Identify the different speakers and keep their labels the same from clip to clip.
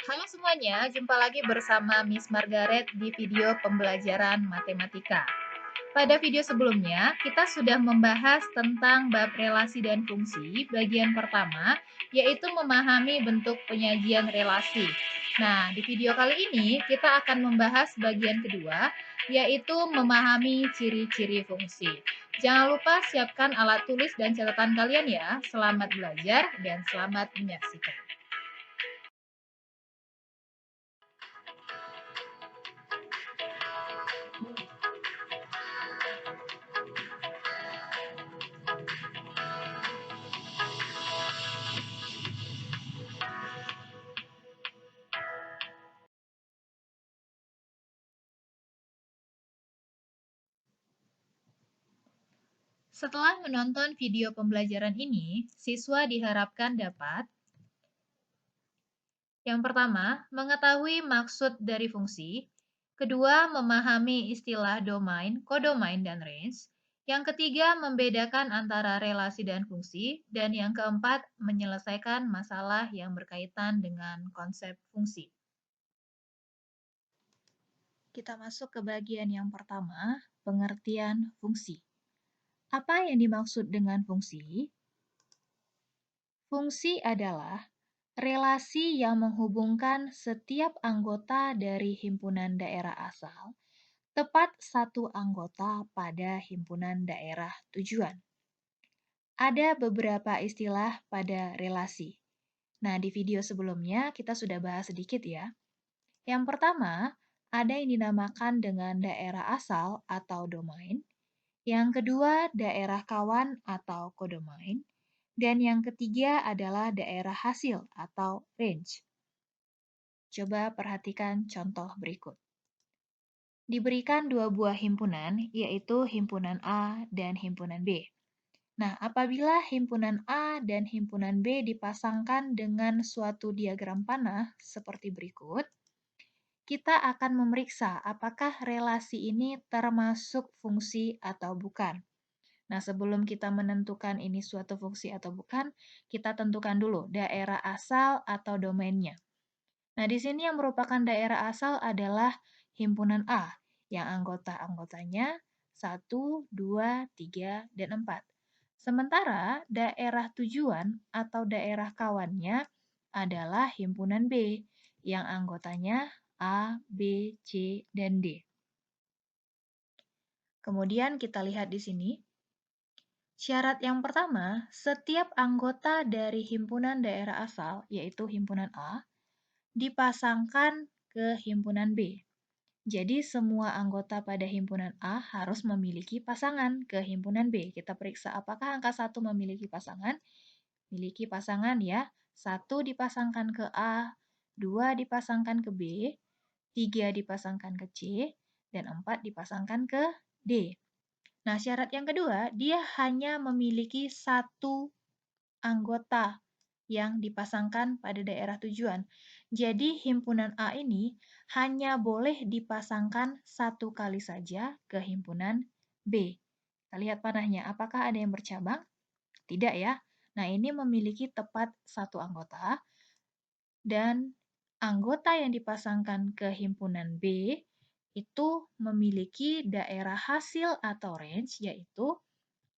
Speaker 1: Halo semuanya, jumpa lagi bersama Miss Margaret di video pembelajaran matematika. Pada video sebelumnya, kita sudah membahas tentang bab relasi dan fungsi bagian pertama, yaitu memahami bentuk penyajian relasi. Nah, di video kali ini kita akan membahas bagian kedua, yaitu memahami ciri-ciri fungsi. Jangan lupa siapkan alat tulis dan catatan kalian ya. Selamat belajar dan selamat menyaksikan. Setelah menonton video pembelajaran ini, siswa diharapkan dapat yang pertama, mengetahui maksud dari fungsi, kedua, memahami istilah domain, kodomain, dan range, yang ketiga, membedakan antara relasi dan fungsi, dan yang keempat, menyelesaikan masalah yang berkaitan dengan konsep fungsi. Kita masuk ke bagian yang pertama, pengertian fungsi. Apa yang dimaksud dengan fungsi? Fungsi adalah relasi yang menghubungkan setiap anggota dari himpunan daerah asal, tepat satu anggota pada himpunan daerah tujuan. Ada beberapa istilah pada relasi. Nah, di video sebelumnya kita sudah bahas sedikit ya. Yang pertama, ada yang dinamakan dengan daerah asal atau domain. Yang kedua, daerah kawan atau kodomain. Dan yang ketiga adalah daerah hasil atau range. Coba perhatikan contoh berikut. Diberikan dua buah himpunan, yaitu himpunan A dan himpunan B. Nah, apabila himpunan A dan himpunan B dipasangkan dengan suatu diagram panah seperti berikut, kita akan memeriksa apakah relasi ini termasuk fungsi atau bukan. Nah, sebelum kita menentukan ini suatu fungsi atau bukan, kita tentukan dulu daerah asal atau domainnya. Nah, di sini yang merupakan daerah asal adalah himpunan A, yang anggota-anggotanya 1, 2, 3, dan 4. Sementara daerah tujuan atau daerah kawannya adalah himpunan B, yang anggotanya A, B, C, dan D. Kemudian kita lihat di sini. Syarat yang pertama, setiap anggota dari himpunan daerah asal, yaitu himpunan A, dipasangkan ke himpunan B. Jadi semua anggota pada himpunan A harus memiliki pasangan ke himpunan B. Kita periksa apakah angka 1 memiliki pasangan. Miliki pasangan ya. 1 dipasangkan ke A, 2 dipasangkan ke B, 3 dipasangkan ke C, dan 4 dipasangkan ke D. Nah, syarat yang kedua, dia hanya memiliki satu anggota yang dipasangkan pada daerah tujuan. Jadi, himpunan A ini hanya boleh dipasangkan satu kali saja ke himpunan B. Kita lihat panahnya, apakah ada yang bercabang? Tidak ya. Nah, ini memiliki tepat satu anggota, dan anggota yang dipasangkan ke himpunan B itu memiliki daerah hasil atau range, yaitu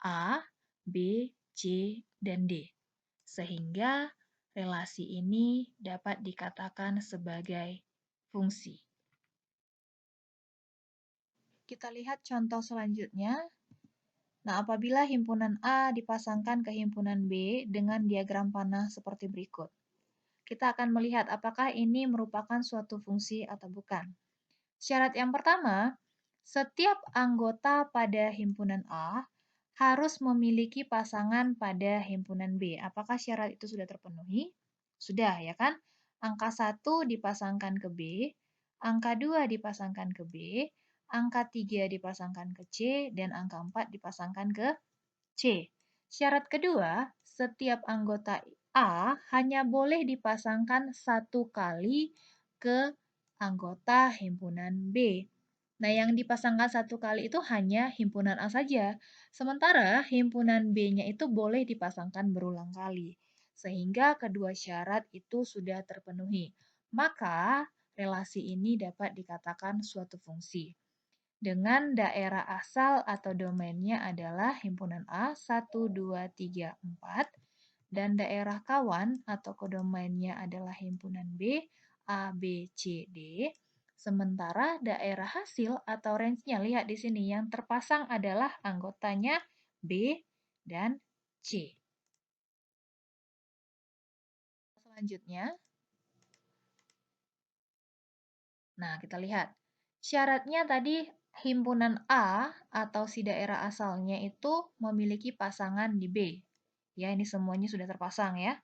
Speaker 1: A, B, C, dan D. Sehingga relasi ini dapat dikatakan sebagai fungsi. Kita lihat contoh selanjutnya. Nah, apabila himpunan A dipasangkan ke himpunan B dengan diagram panah seperti berikut. Kita akan melihat apakah ini merupakan suatu fungsi atau bukan. Syarat yang pertama, setiap anggota pada himpunan A harus memiliki pasangan pada himpunan B. Apakah syarat itu sudah terpenuhi? Sudah, ya kan? Angka 1 dipasangkan ke B, angka 2 dipasangkan ke B, angka 3 dipasangkan ke C, dan angka 4 dipasangkan ke C. Syarat kedua, setiap anggota A hanya boleh dipasangkan satu kali ke anggota himpunan B. Nah, yang dipasangkan satu kali itu hanya himpunan A saja. Sementara himpunan B-nya itu boleh dipasangkan berulang kali. Sehingga kedua syarat itu sudah terpenuhi. maka relasi ini dapat dikatakan suatu fungsi. Dengan daerah asal atau domainnya adalah himpunan A 1, 2, 3, 4, dan daerah kawan atau kodomainnya adalah himpunan B, A, B, C, D. Sementara daerah hasil atau range-nya, lihat di sini, yang terpasang adalah anggotanya B dan C. Selanjutnya, nah kita lihat. Syaratnya tadi himpunan A atau si daerah asalnya itu memiliki pasangan di B. Ya, ini semuanya sudah terpasang ya.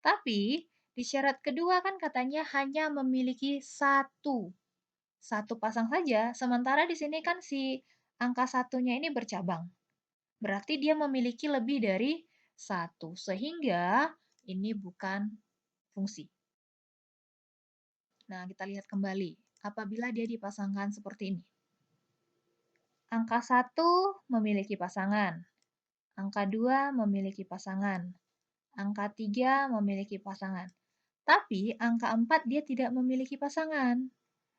Speaker 1: Tapi di syarat kedua kan katanya hanya memiliki satu pasang saja, sementara di sini kan si angka satunya ini bercabang. Berarti dia memiliki lebih dari satu, sehingga ini bukan fungsi. Nah, kita lihat kembali. Apabila dia dipasangkan seperti ini. Angka 1 memiliki pasangan. Angka 2 memiliki pasangan. Angka 3 memiliki pasangan. Tapi angka 4 dia tidak memiliki pasangan.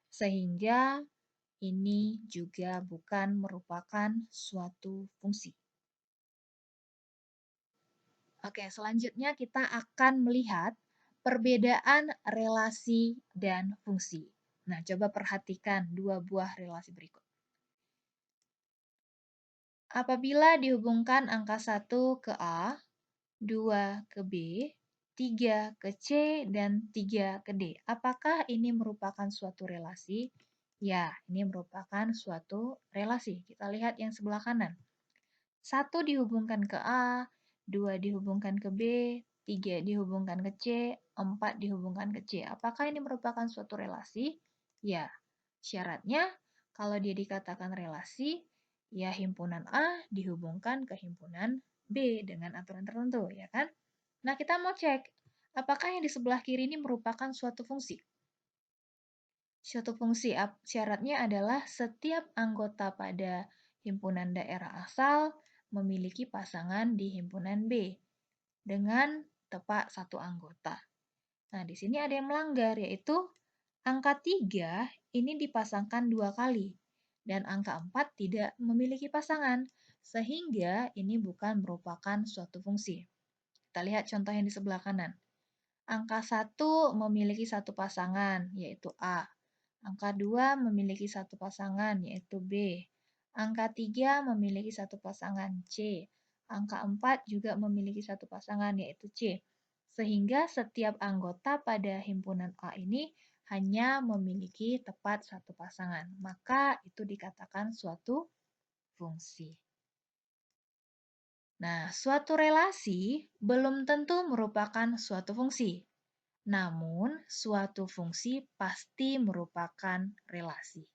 Speaker 1: Sehingga ini juga bukan merupakan suatu fungsi. Oke, selanjutnya kita akan melihat perbedaan relasi dan fungsi. Nah, coba perhatikan dua buah relasi berikut. Apabila dihubungkan angka 1 ke A, 2 ke B, 3 ke C, dan 3 ke D. Apakah ini merupakan suatu relasi? Ya, ini merupakan suatu relasi. Kita lihat yang sebelah kanan. 1 dihubungkan ke A, 2 dihubungkan ke B, 3 dihubungkan ke C, 4 dihubungkan ke C. Apakah ini merupakan suatu relasi? Ya, syaratnya kalau dia dikatakan relasi, ya himpunan A dihubungkan ke himpunan B dengan aturan tertentu, ya kan? Nah, kita mau cek, apakah yang di sebelah kiri ini merupakan suatu fungsi? Suatu fungsi syaratnya adalah setiap anggota pada himpunan daerah asal memiliki pasangan di himpunan B dengan tepat satu anggota. Nah, di sini ada yang melanggar, yaitu angka 3 ini dipasangkan 2 kali, dan angka 4 tidak memiliki pasangan, sehingga ini bukan merupakan suatu fungsi. Kita lihat contoh yang di sebelah kanan. Angka 1 memiliki satu pasangan, yaitu A. Angka 2 memiliki satu pasangan, yaitu B. Angka 3 memiliki satu pasangan, C. Angka 4 juga memiliki satu pasangan, yaitu C. Sehingga setiap anggota pada himpunan A ini hanya memiliki tepat satu pasangan. Maka itu dikatakan suatu fungsi. Nah, suatu relasi belum tentu merupakan suatu fungsi. Namun, suatu fungsi pasti merupakan relasi.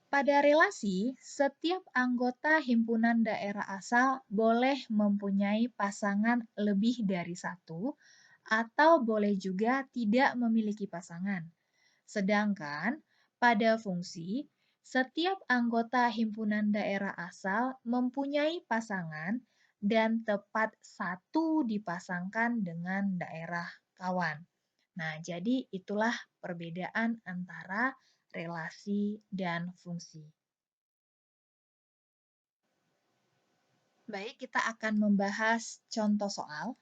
Speaker 1: Pada relasi, setiap anggota himpunan daerah asal boleh mempunyai pasangan lebih dari satu, atau boleh juga tidak memiliki pasangan. Sedangkan pada fungsi, setiap anggota himpunan daerah asal mempunyai pasangan dan tepat satu dipasangkan dengan daerah kawan. Nah, jadi itulah perbedaan antara relasi dan fungsi. Baik, kita akan membahas contoh soal.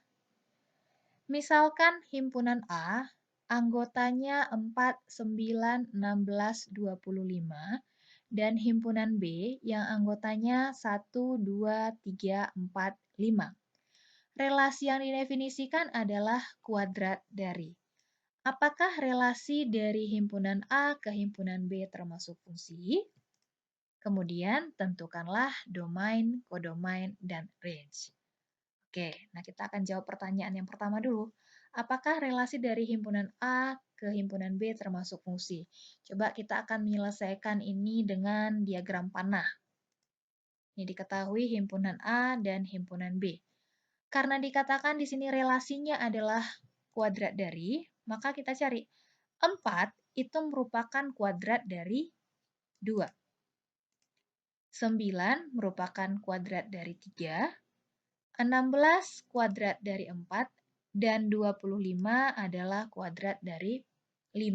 Speaker 1: Misalkan himpunan A, anggotanya 4, 9, 16, 25, dan himpunan B yang anggotanya 1, 2, 3, 4, 5. Relasi yang didefinisikan adalah kuadrat dari. Apakah relasi dari himpunan A ke himpunan B termasuk fungsi? Kemudian tentukanlah domain, kodomain, dan range. Oke, nah kita akan jawab pertanyaan yang pertama dulu. Apakah relasi dari himpunan A ke himpunan B termasuk fungsi? Coba kita akan menyelesaikan ini dengan diagram panah. Ini diketahui himpunan A dan himpunan B. Karena dikatakan di sini relasinya adalah kuadrat dari, maka kita cari 4 itu merupakan kuadrat dari 2. 9 merupakan kuadrat dari 3. 16 kuadrat dari 4 dan 25 adalah kuadrat dari 5.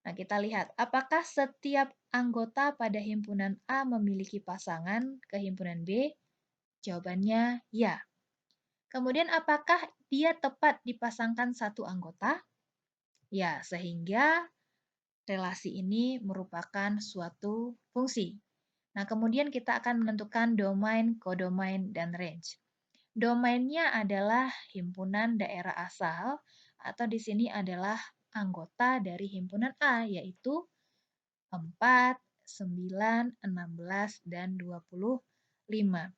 Speaker 1: Nah, kita lihat apakah setiap anggota pada himpunan A memiliki pasangan ke himpunan B? Jawabannya ya. Kemudian apakah dia tepat dipasangkan satu anggota? Ya, sehingga relasi ini merupakan suatu fungsi. Nah, kemudian kita akan menentukan domain, kodomain, dan range. Domainnya adalah himpunan daerah asal, atau di sini adalah anggota dari himpunan A, yaitu 4, 9, 16, dan 25.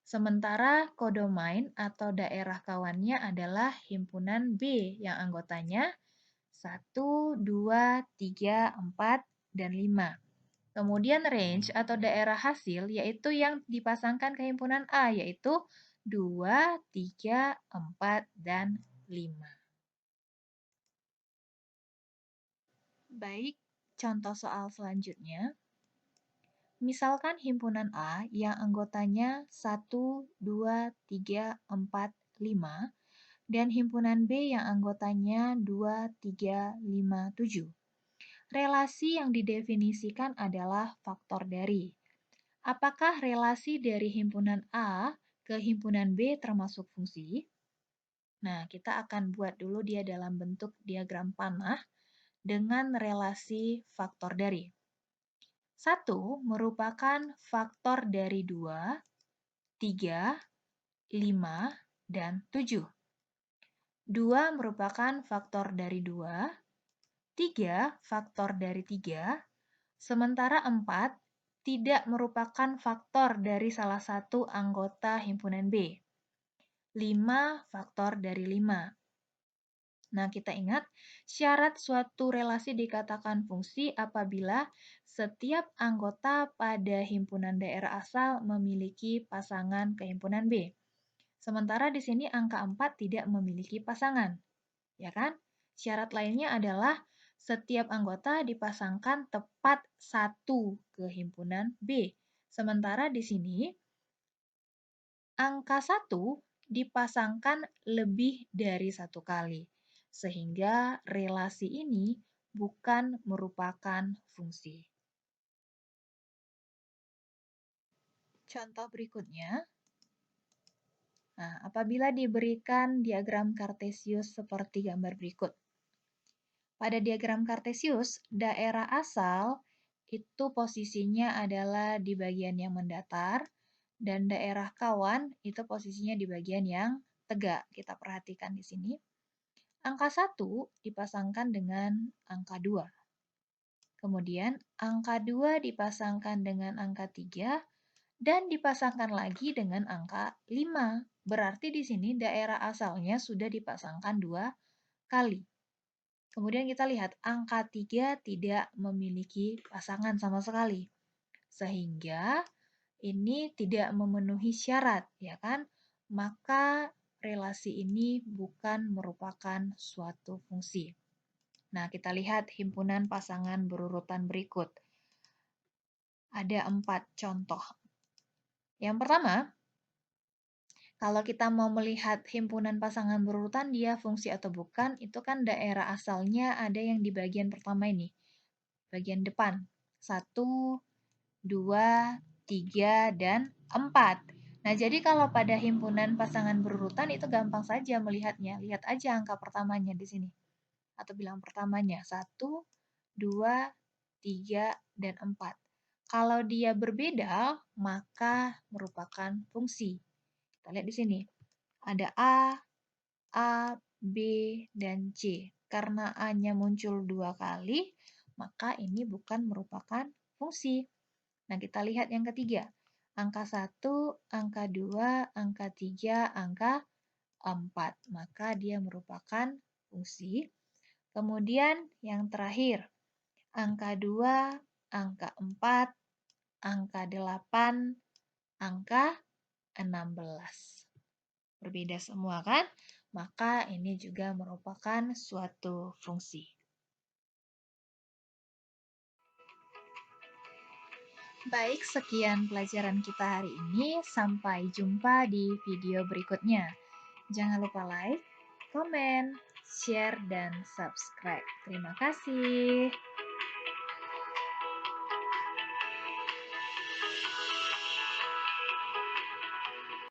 Speaker 1: Sementara kodomain atau daerah kawannya adalah himpunan B yang anggotanya 1, 2, 3, 4, dan 5. Kemudian range atau daerah hasil yaitu yang dipasangkan ke himpunan A, yaitu 2, 3, 4, dan 5. Baik, contoh soal selanjutnya. Misalkan himpunan A yang anggotanya 1, 2, 3, 4, 5, dan himpunan B yang anggotanya 2, 3, 5, 7. Relasi yang didefinisikan adalah faktor dari. Apakah relasi dari himpunan A ke himpunan B termasuk fungsi? Nah, kita akan buat dulu dia dalam bentuk diagram panah dengan relasi faktor dari. 1 merupakan faktor dari 2, 3, 5, dan 7. 2 merupakan faktor dari 2, 3 faktor dari 3, sementara 4 tidak merupakan faktor dari salah satu anggota himpunan B. 5 faktor dari 5. Nah, kita ingat, syarat suatu relasi dikatakan fungsi apabila setiap anggota pada himpunan daerah asal memiliki pasangan ke himpunan B. Sementara di sini angka 4 tidak memiliki pasangan. Ya kan? Syarat lainnya adalah setiap anggota dipasangkan tepat satu ke himpunan B. Sementara di sini angka 1 dipasangkan lebih dari satu kali, sehingga relasi ini bukan merupakan fungsi. Contoh berikutnya, nah, apabila diberikan diagram Kartesius seperti gambar berikut. Pada diagram Kartesius, daerah asal itu posisinya adalah di bagian yang mendatar, dan daerah kawan itu posisinya di bagian yang tegak. Kita perhatikan di sini. Angka 1 dipasangkan dengan angka 2. Kemudian angka 2 dipasangkan dengan angka 3 dan dipasangkan lagi dengan angka 5. Berarti di sini daerah asalnya sudah dipasangkan 2 kali. Kemudian kita lihat angka 3 tidak memiliki pasangan sama sekali. Sehingga ini tidak memenuhi syarat, ya kan? Maka relasi ini bukan merupakan suatu fungsi. Nah, kita lihat himpunan pasangan berurutan berikut. Ada 4 contoh. Yang pertama, kalau kita mau melihat himpunan pasangan berurutan, dia fungsi atau bukan, itu kan daerah asalnya ada yang di bagian pertama ini. Bagian depan. 1, 2, 3, dan 4. Nah, jadi kalau pada himpunan pasangan berurutan itu gampang saja melihatnya. Lihat aja angka pertamanya di sini. Atau bilang pertamanya. 1, 2, 3, dan 4. Kalau dia berbeda, maka merupakan fungsi. Kita lihat di sini. Ada A, B, dan C. Karena A-nya muncul 2 kali, maka ini bukan merupakan fungsi. Nah, kita lihat yang ketiga. Angka 1, angka 2, angka 3, angka 4. Maka dia merupakan fungsi. Kemudian yang terakhir, angka 2, angka 4, angka 8, angka 16. Berbeda semua kan? Maka ini juga merupakan suatu fungsi. Baik, sekian pelajaran kita hari ini. Sampai jumpa di video berikutnya. Jangan lupa like, komen, share, dan subscribe. Terima kasih.